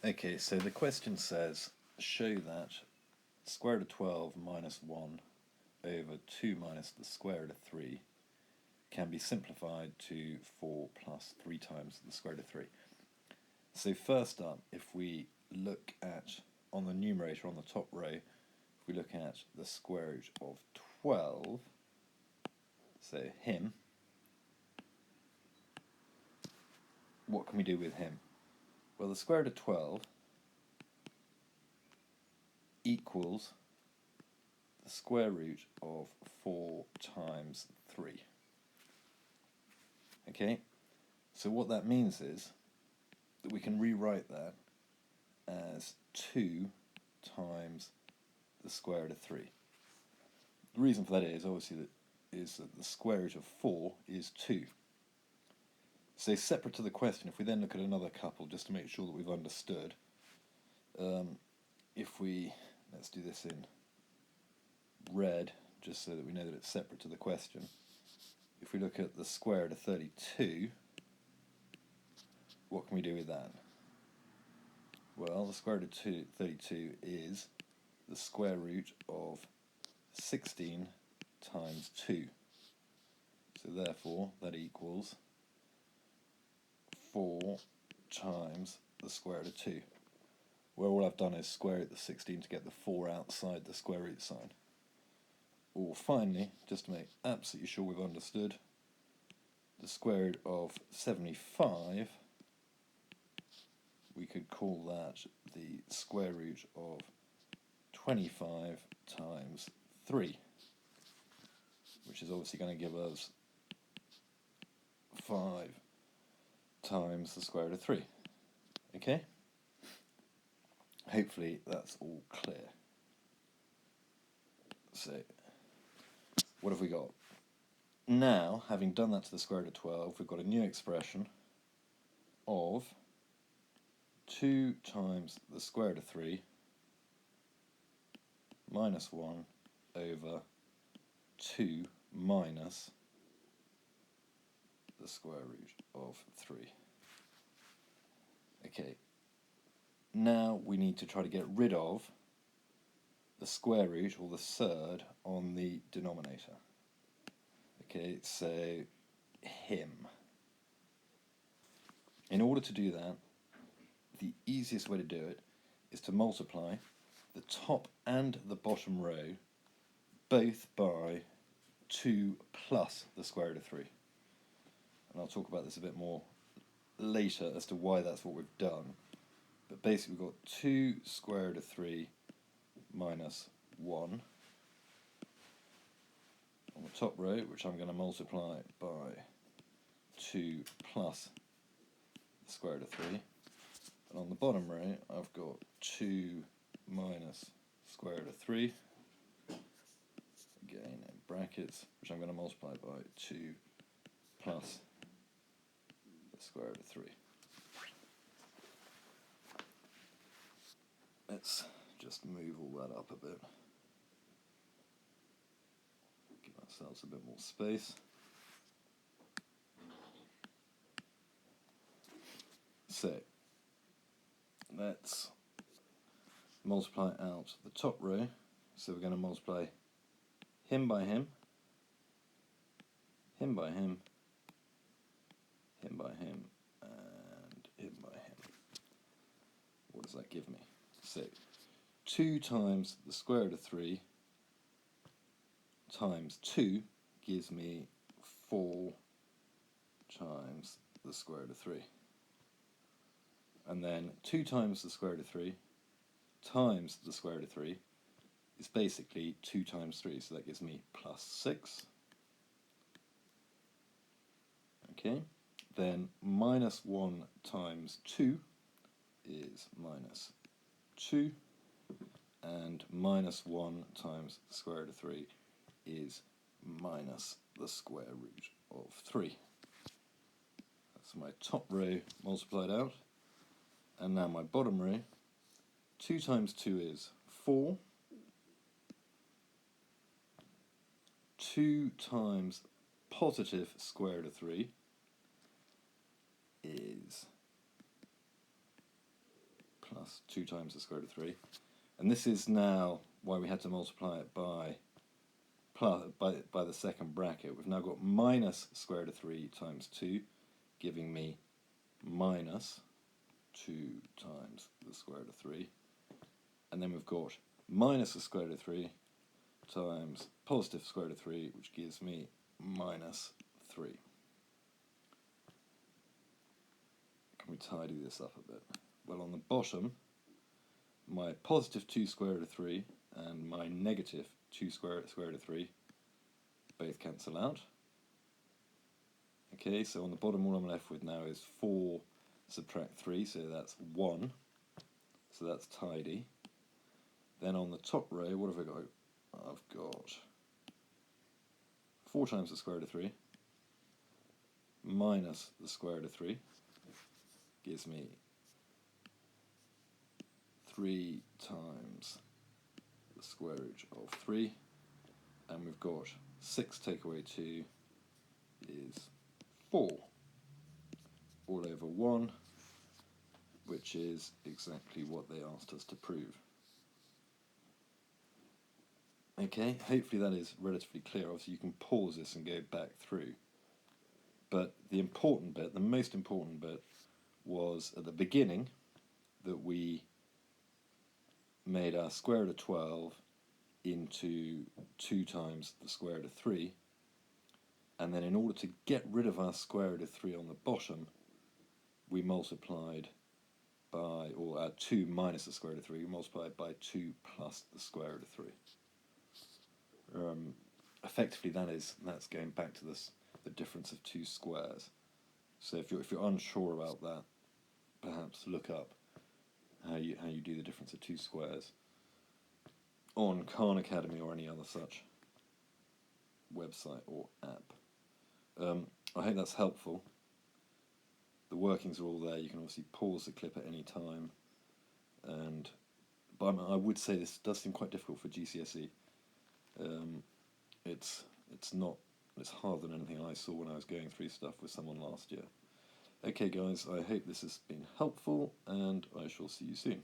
Okay, so the question says, show that square root of 12 minus 1 over 2 minus the square root of 3 can be simplified to 4 plus 3 times the square root of 3. So first up, if we look at, on the numerator on the top row, if we look at the square root of 12, so him, what can we do with him? Well, the square root of 12 equals the square root of 4 times 3. Okay, so what that means is that we can rewrite that as 2 times the square root of 3. The reason for that is obviously that the square root of 4 is 2. So separate to the question, if we then look at another couple just to make sure that we've understood, if we, let's do this in red just so that we know that it's separate to the question. If we look at the square root of 32, what can we do with that? Well, the square root of 32 is the square root of 16 times 2. So therefore, that equals 4 times the square root of 2. Where all I've done is square root the 16 to get the 4 outside the square root sign. Or finally, just to make absolutely sure we've understood, the square root of 75, we could call that the square root of 25 times 3, which is obviously going to give us 5 times the square root of 3. Okay? Hopefully that's all clear. So, what have we got? Now, having done that to the square root of 12, we've got a new expression of 2 times the square root of 3 minus 1 over 2 minus the square root of 3. Okay, now we need to try to get rid of the square root or the surd on the denominator. Okay, so him. In order to do that, the easiest way to do it is to multiply the top and the bottom row both by 2 plus the square root of 3. And I'll talk about this a bit more later as to why that's what we've done. But basically we've got 2 square root of 3 minus 1 on the top row, which I'm going to multiply by 2 plus the square root of 3. And on the bottom row, I've got 2 minus square root of 3, again in brackets, which I'm going to multiply by 2 plus the square root of 3. Let's just move all that up a bit. Give ourselves a bit more space. So, let's multiply out the top row. So we're going to multiply him by him, him by him, him by him, and him by him. What does that give me? So 2 times the square root of 3 times 2 gives me 4 times the square root of 3. And then 2 times the square root of 3 times the square root of 3 is basically 2 times 3, so that gives me plus 6. Okay, then minus 1 times 2 is minus 2, and minus 1 times the square root of 3 is minus the square root of 3. That's my top row multiplied out. And now my bottom row, 2 times 2 is 4. 2 times positive square root of 3 is plus 2 times the square root of 3. And this is now why we had to multiply it by the second bracket. We've now got minus square root of 3 times 2, giving me minus 2 times the square root of 3. And then we've got minus the square root of 3 times positive square root of 3, which gives me minus 3. Can we tidy this up a bit? Well, on the bottom, my positive 2 square root of 3 and my negative 2 square root of 3 both cancel out. Okay, so on the bottom all I'm left with now is 4 subtract 3, so that's 1. So that's tidy. Then on the top row, what have I got? I've got 4 times the square root of 3 minus the square root of 3 gives me 3 times the square root of 3, and we've got 6 take away 2 is 4 all over 1, which is exactly what they asked us to prove. Okay, hopefully that is relatively clear. Obviously you can pause this and go back through. But the important bit, the most important bit, was at the beginning that we made our square root of 12 into 2 times the square root of 3, and then in order to get rid of our square root of 3 on the bottom, we multiplied by, or our 2 minus the square root of 3, we multiplied by 2 plus the square root of 3. Effectively that's going back to the difference of 2 squares. So if you're unsure about that, perhaps look up how you do the difference of 2 squares on Khan Academy or any other such website or app. I hope that's helpful. The workings are all there. You can obviously pause the clip at any time, but I would say this does seem quite difficult for GCSE. It's harder than anything I saw when I was going through stuff with someone last year. Okay guys, I hope this has been helpful, and I shall see you soon.